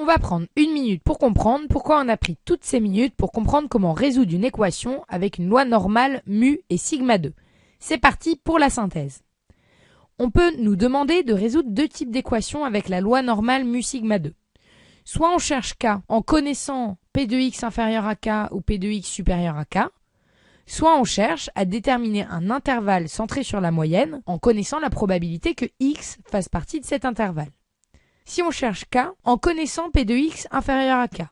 On va prendre une minute pour comprendre pourquoi on a pris toutes ces minutes pour comprendre comment résoudre une équation avec une loi normale mu et sigma 2. C'est parti pour la synthèse. On peut nous demander de résoudre deux types d'équations avec la loi normale mu sigma 2. Soit on cherche k en connaissant p de x inférieur à k ou p de x supérieur à k, soit on cherche à déterminer un intervalle centré sur la moyenne en connaissant la probabilité que x fasse partie de cet intervalle. Si on cherche k en connaissant p de x inférieur à k.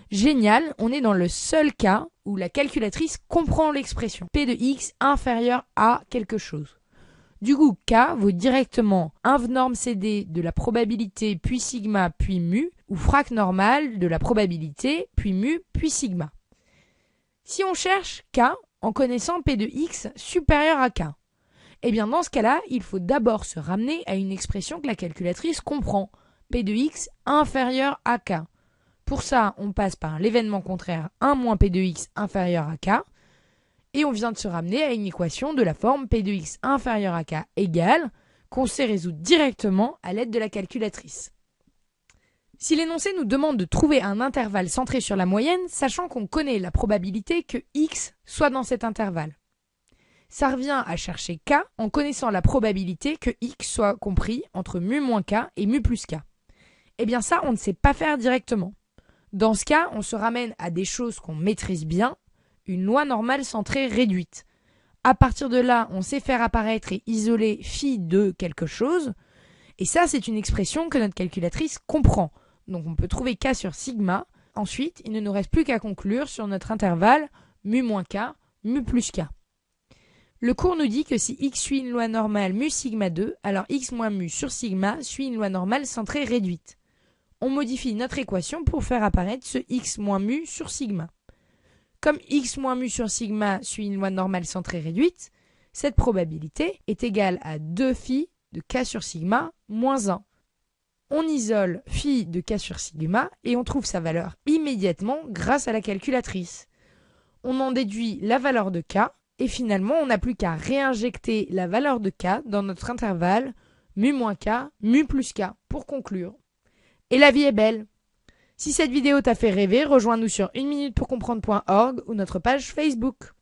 Génial, on est dans le seul cas où la calculatrice comprend l'expression p de x inférieur à quelque chose. Du coup, k vaut directement inv norme CD de la probabilité puis sigma puis mu, ou frac normal de la probabilité puis mu puis sigma. Si on cherche k en connaissant p de x supérieur à k, eh bien dans ce cas-là, il faut d'abord se ramener à une expression que la calculatrice comprend, p de x inférieur à k. Pour ça, on passe par l'événement contraire 1 moins p de x inférieur à k, et on vient de se ramener à une équation de la forme p de x inférieur à k égale, qu'on sait résoudre directement à l'aide de la calculatrice. Si l'énoncé nous demande de trouver un intervalle centré sur la moyenne, sachant qu'on connaît la probabilité que x soit dans cet intervalle. Ça revient à chercher k en connaissant la probabilité que x soit compris entre mu moins k et mu plus k. Eh bien ça, on ne sait pas faire directement. Dans ce cas, on se ramène à des choses qu'on maîtrise bien, une loi normale centrée réduite. À partir de là, on sait faire apparaître et isoler phi de quelque chose, et ça, c'est une expression que notre calculatrice comprend. Donc on peut trouver k sur sigma. Ensuite, il ne nous reste plus qu'à conclure sur notre intervalle mu moins k, mu plus k. Le cours nous dit que si x suit une loi normale mu sigma 2, alors x moins mu sur sigma suit une loi normale centrée réduite. On modifie notre équation pour faire apparaître ce x moins mu sur sigma. Comme x moins mu sur sigma suit une loi normale centrée réduite, cette probabilité est égale à 2 phi de k sur sigma moins 1. On isole phi de k sur sigma et on trouve sa valeur immédiatement grâce à la calculatrice. On en déduit la valeur de k et finalement on n'a plus qu'à réinjecter la valeur de k dans notre intervalle mu moins k, mu plus k pour conclure. Et la vie est belle. Si cette vidéo t'a fait rêver, rejoins-nous sur 1minutepourcomprendre.org ou notre page Facebook.